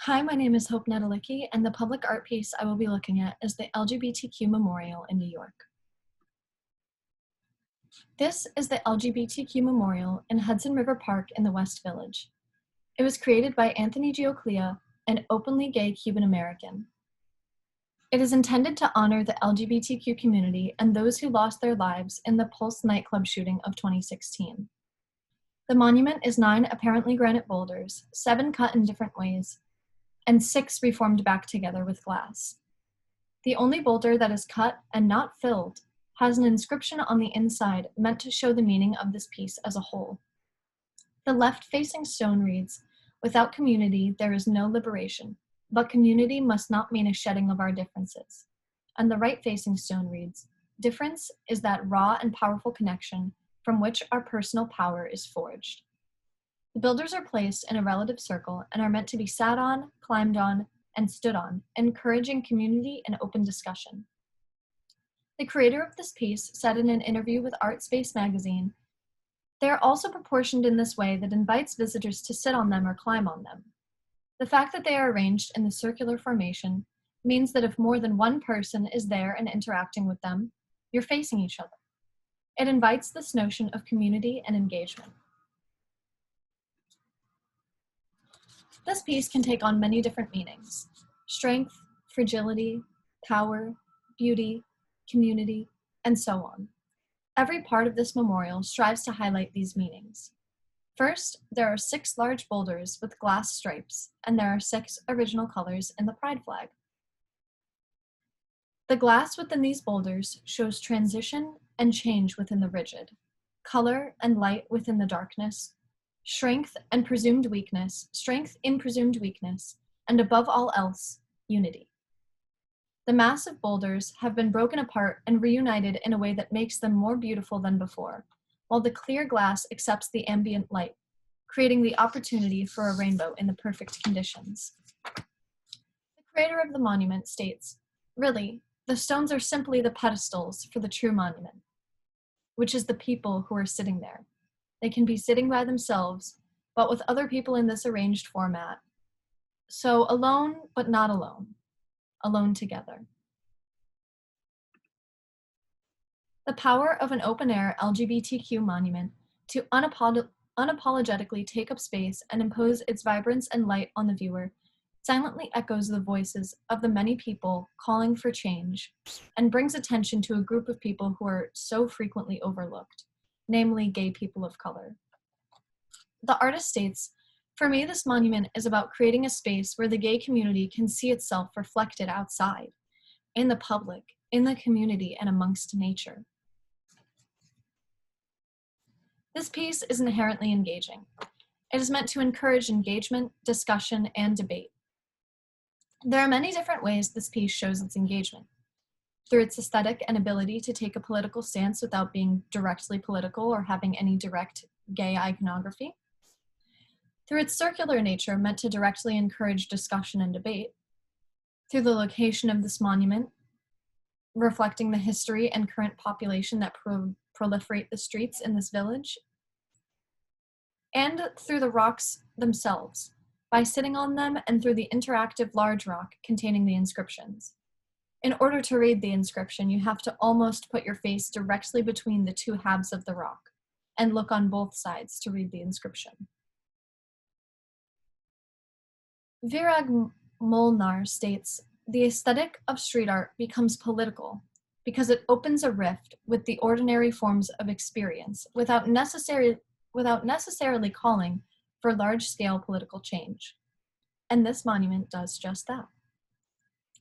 Hi, my name is Hope Netolicky, and the public art piece I will be looking at is the LGBTQ Memorial in New York. This is the LGBTQ Memorial in Hudson River Park in the West Village. It was created by Anthony Gioclia, an openly gay Cuban American. It is intended to honor the LGBTQ community and those who lost their lives in the Pulse nightclub shooting of 2016. The monument is 9 apparently granite boulders, 7 cut in different ways, and 6 reformed back together with glass. The only boulder that is cut and not filled has an inscription on the inside meant to show the meaning of this piece as a whole. The left-facing stone reads, "Without community, there is no liberation, but community must not mean a shedding of our differences." And the right-facing stone reads, "Difference is that raw and powerful connection from which our personal power is forged." The builders are placed in a relative circle and are meant to be sat on, climbed on, and stood on, encouraging community and open discussion. The creator of this piece said in an interview with Art Space magazine, "They are also proportioned in this way that invites visitors to sit on them or climb on them. The fact that they are arranged in the circular formation means that if more than one person is there and interacting with them, you're facing each other. It invites this notion of community and engagement." This piece can take on many different meanings: strength, fragility, power, beauty, community, and so on. Every part of this memorial strives to highlight these meanings. First, there are 6 large boulders with glass stripes, and there are 6 original colors in the pride flag. The glass within these boulders shows transition and change within the rigid, color and light within the darkness, strength in presumed weakness, and above all else, unity. The massive boulders have been broken apart and reunited in a way that makes them more beautiful than before, while the clear glass accepts the ambient light, creating the opportunity for a rainbow in the perfect conditions. The creator of the monument states, "Really, the stones are simply the pedestals for the true monument, which is the people who are sitting there. They can be sitting by themselves, but with other people in this arranged format. So alone, but not alone. Alone together." The power of an open-air LGBTQ monument to unapologetically take up space and impose its vibrance and light on the viewer silently echoes the voices of the many people calling for change and brings attention to a group of people who are so frequently overlooked, namely gay people of color. The artist states, "For me, this monument is about creating a space where the gay community can see itself reflected outside, in the public, in the community, and amongst nature." This piece is inherently engaging. It is meant to encourage engagement, discussion, and debate. There are many different ways this piece shows its engagement. Through its aesthetic and ability to take a political stance without being directly political or having any direct gay iconography. Through its circular nature, meant to directly encourage discussion and debate. Through the location of this monument, reflecting the history and current population that proliferate the streets in this village. And through the rocks themselves, by sitting on them, and through the interactive large rock containing the inscriptions. In order to read the inscription, you have to almost put your face directly between the 2 halves of the rock and look on both sides to read the inscription. Virag Molnar states, "The aesthetic of street art becomes political because it opens a rift with the ordinary forms of experience without necessarily calling for large-scale political change." And this monument does just that.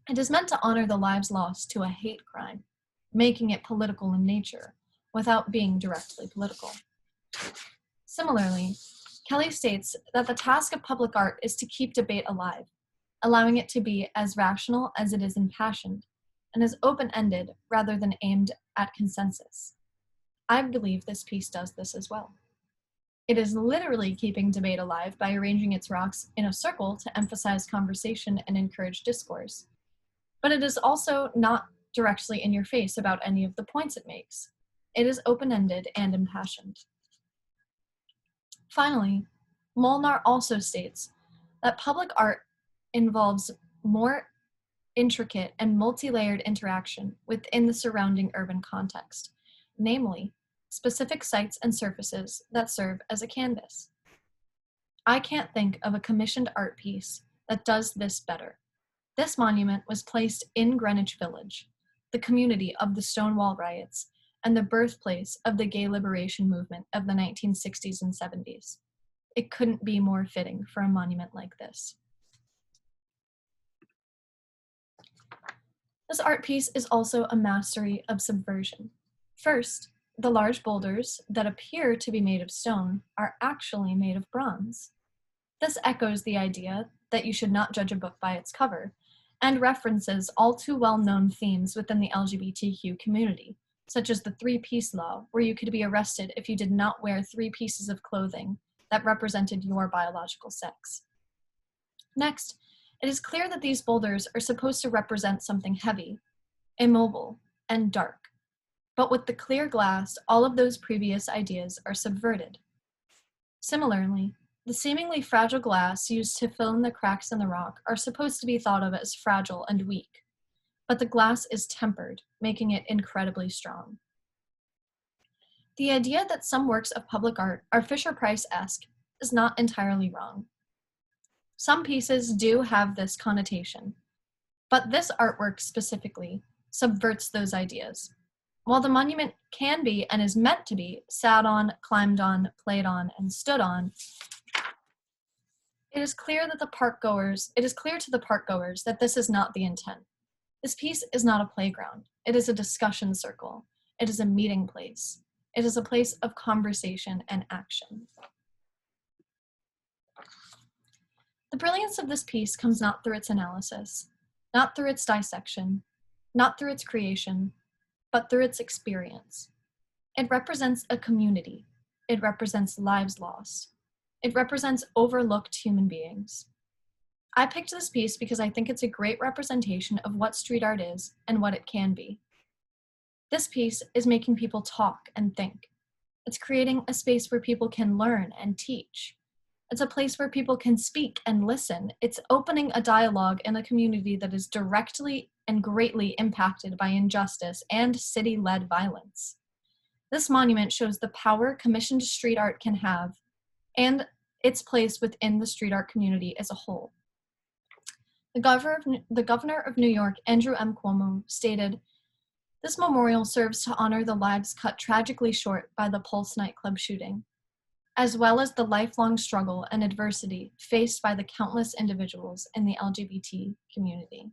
It is meant to honor the lives lost to a hate crime, making it political in nature, without being directly political. Similarly, Kelly states that the task of public art is to keep debate alive, allowing it to be as rational as it is impassioned, and as open-ended rather than aimed at consensus. I believe this piece does this as well. It is literally keeping debate alive by arranging its rocks in a circle to emphasize conversation and encourage discourse. But it is also not directly in your face about any of the points it makes. It is open-ended and impassioned. Finally, Molnar also states that public art involves more intricate and multi-layered interaction within the surrounding urban context, namely, specific sites and surfaces that serve as a canvas. I can't think of a commissioned art piece that does this better. This monument was placed in Greenwich Village, the community of the Stonewall riots and the birthplace of the gay liberation movement of the 1960s and 70s. It couldn't be more fitting for a monument like this. This art piece is also a mastery of subversion. First, the large boulders that appear to be made of stone are actually made of bronze. This echoes the idea that you should not judge a book by its cover, and references all too well-known themes within the LGBTQ community, such as the three-piece law, where you could be arrested if you did not wear 3 pieces of clothing that represented your biological sex. Next, it is clear that these boulders are supposed to represent something heavy, immobile, and dark. But with the clear glass, all of those previous ideas are subverted. Similarly, the seemingly fragile glass used to fill in the cracks in the rock are supposed to be thought of as fragile and weak, but the glass is tempered, making it incredibly strong. The idea that some works of public art are Fisher-Price-esque is not entirely wrong. Some pieces do have this connotation, but this artwork specifically subverts those ideas. While the monument can be and is meant to be sat on, climbed on, played on, and stood on, it is clear to the parkgoers that this is not the intent. This piece is not a playground. It is a discussion circle. It is a meeting place. It is a place of conversation and action. The brilliance of this piece comes not through its analysis, not through its dissection, not through its creation, but through its experience. It represents a community. It represents lives lost. It represents overlooked human beings. I picked this piece because I think it's a great representation of what street art is and what it can be. This piece is making people talk and think. It's creating a space where people can learn and teach. It's a place where people can speak and listen. It's opening a dialogue in a community that is directly and greatly impacted by injustice and city-led violence. This monument shows the power commissioned street art can have and its place within the street art community as a whole. The governor of New York, Andrew M. Cuomo, stated, "This memorial serves to honor the lives cut tragically short by the Pulse nightclub shooting, as well as the lifelong struggle and adversity faced by the countless individuals in the LGBT community."